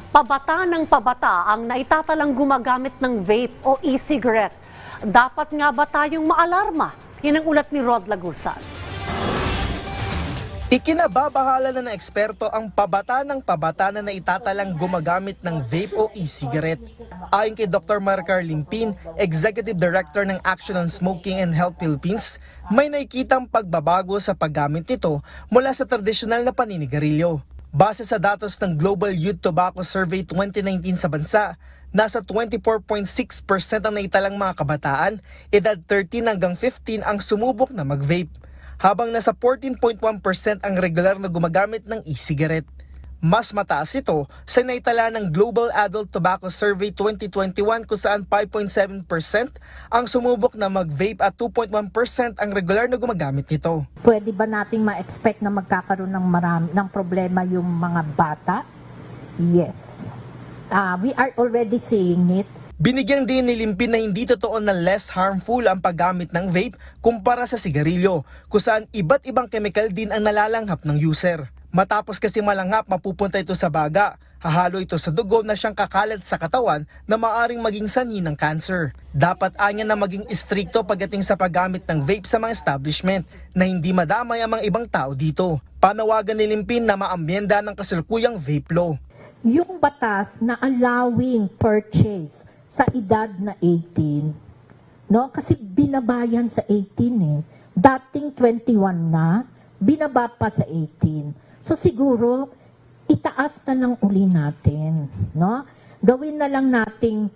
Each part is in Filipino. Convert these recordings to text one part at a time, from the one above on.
Pabata ng pabata ang naitatalang gumagamit ng vape o e-cigarette. Dapat nga ba tayong maalarma? Yan ang ulat ni Rod Lagusan. Ikinababahala na ng eksperto ang pabata ng pabata na naitatalang gumagamit ng vape o e-cigarette. Ayon kay Dr. Maricar Limpin, Executive Director ng Action on Smoking and Health Philippines, may nakikitang pagbabago sa paggamit nito mula sa tradisyonal na paninigarilyo. Base sa datos ng Global Youth Tobacco Survey 2019 sa bansa, nasa 24.6% ang naitalang mga kabataan, edad 13 hanggang 15 ang sumubok na mag-vape, habang nasa 14.1% ang regular na gumagamit ng e-cigarette. Mas mataas ito sa naitala ng Global Adult Tobacco Survey 2021 kung saan 5.7% ang sumubok na mag-vape at 2.1% ang regular na gumagamit nito. Pwede ba nating ma-expect na magkakaroon ng problema yung mga bata? Yes. We are already seeing it. Binigyang din ni Limpin na hindi totoo na less harmful ang paggamit ng vape kumpara sa sigarilyo, kung saan iba't ibang chemical din ang nalalanghap ng user. Matapos kasi malanghap, mapupunta ito sa baga. Hahalo ito sa dugo na siyang kakalat sa katawan na maaring maging sanhi ng cancer. Dapat anya na maging istrikto pagdating sa paggamit ng vape sa mga establishment na hindi madamay ang mga ibang tao dito. Panawagan ni Limpin na maamyenda ng kasalukuyang vape law. Yung batas na allowing purchase sa edad na 18, no? Kasi binabayan sa 18 Dating 21 na, binaba pa sa 18. So siguro, itaas na lang uli natin, no? Gawin na lang nating,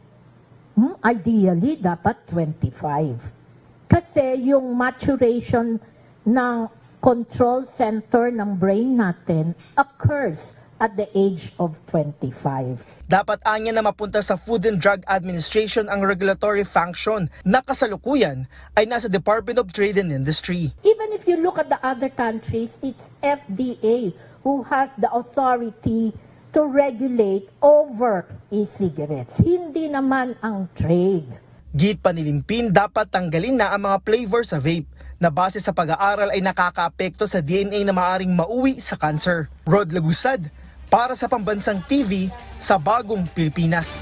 ideally, dapat 25. Kasi yung maturation ng control center ng brain natin occurs at the age of 25. Dapat anya na mapunta sa Food and Drug Administration ang regulatory function na kasalukuyan ay nasa Department of Trade and Industry. Even if you look at the other countries, it's FDA who has the authority to regulate over e-cigarettes. Hindi naman ang trade. Git pa ni Limpin, dapat tanggalin na ang mga flavor sa vape na base sa pag-aaral ay nakakaapekto sa DNA na maaring mauwi sa cancer. Rod Lagusad, para sa Pambansang TV sa Bagong Pilipinas.